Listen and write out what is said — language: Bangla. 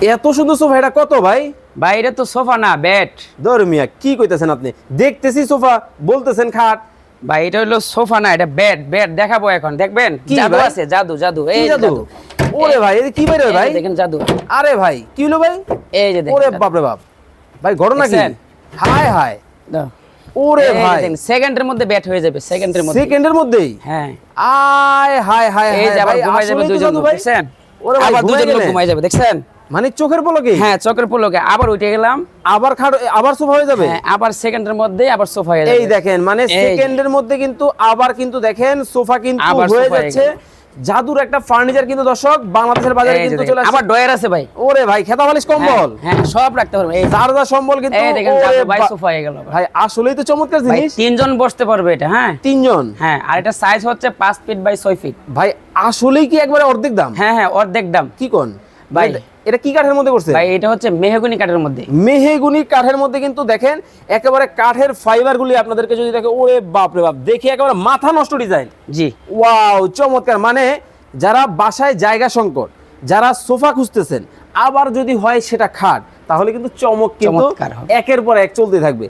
এত সুন্দর সোফা, এটা কত ভাই? ভাই এটা তো সোফা না, বেড। ধর্মিয়া কি কইতেছেন আপনি? দেখতেছি সোফা, বলতেছেন খাট। ভাই এটা হলো সোফা না, এটা বেড। বেড দেখাবো এখন, দেখবেন? কি জাদু ভাই? আছে, জাদু জাদু। কি এই যে জাদু? জাদু। ওরে ভাই, এটা কি বাইরে ভাই? দেখেন জাদু। আরে ভাই কি হলো ভাই? এই যে দেখেন ওরে জাদু। বাপ রে বাপ, ভাই ঘটনা কি? দেখছেন? হায় হায়, দাও। ওরে এই যে ভাই, দেখেন, সেকেন্ডের মধ্যে বেড হয়ে যাবে, সেকেন্ডের মধ্যে। সেকেন্ডের মধ্যেই? হ্যাঁ। আয় হায় হায় এই হায় যে আবার ভাই, ঘুমাই যাবে আসলেই তো দুইজন জাদু লোক, ভাই। দেখছেন? ওরে ভাই, আবার ঘুমাই দুইজন লোক গেলেন? ঘুমাই যাবে, দেখছেন? মানে চোখের পলকে? হ্যাঁ, চক্রের পলকে আবার উঠে গেলাম। আবার খাট, আবার সোফা হয়ে যাবে? হ্যাঁ, আবার সেকেন্ডের মধ্যে আবার সোফা হয়ে যাবে। এই দেখেন, মানে এই যে। সেকেন্ডের মধ্যে কিন্তু আবার কিন্তু দেখেন সোফা কিন্তু আবার হয়ে সোফা হয়ে যাচ্ছে। জাদুর একটা ফার্নিচার কিন্তু দর্শক বাংলাদেশের বাজারে এই যে কিন্তু দেখেন, চলে আসছে। আবার ডয়ার আছে ভাই। ওরে ভাই, খেতা বালিশ কম্বল, হ্যাঁ, হ্যাঁ, সব রাখতে পারবে। এই যে। যার যা সম্বল কিন্তু। এই দেখেন ওরে জাদু ভাই, বা- সোফা হয়ে গেল ভাই আসলেই তো চমৎকার ভাই। জিনিস। 3 জন বসতে পারবে এটা। হ্যাঁ, 3 জন? হ্যাঁ। আর এটা সাইজ হচ্ছে 5 ফিট বাই 6 ফিট। ভাই আসলেই কি একবারে অর্ধেক দাম? হ্যাঁ, হ্যাঁ, অর্ধেক দাম। কি কোন ভাই। এটা কি কাঠের মধ্যে করছে? ভাই এটা হচ্ছে মেহগনি কাঠের মধ্যে। মেহগনি কাঠের মধ্যে কিন্তু দেখেন একেবারে কাঠের ফাইবার গুলি আপনাদেরকে যদি দেখে, ওরে বাপ রে বাপ, দেখে একেবারে মাথা নষ্ট ডিজাইন। জি। ওয়াও, চমৎকার। মানে যারা বাসায় জায়গা সংকট, যারা সোফা খুঁজতেছেন, আবার যদি হয় সেটা খাট, তাহলে কিন্তু চমক কিন্তু চমৎকার হবে। একের পর এক চলতে থাকবে।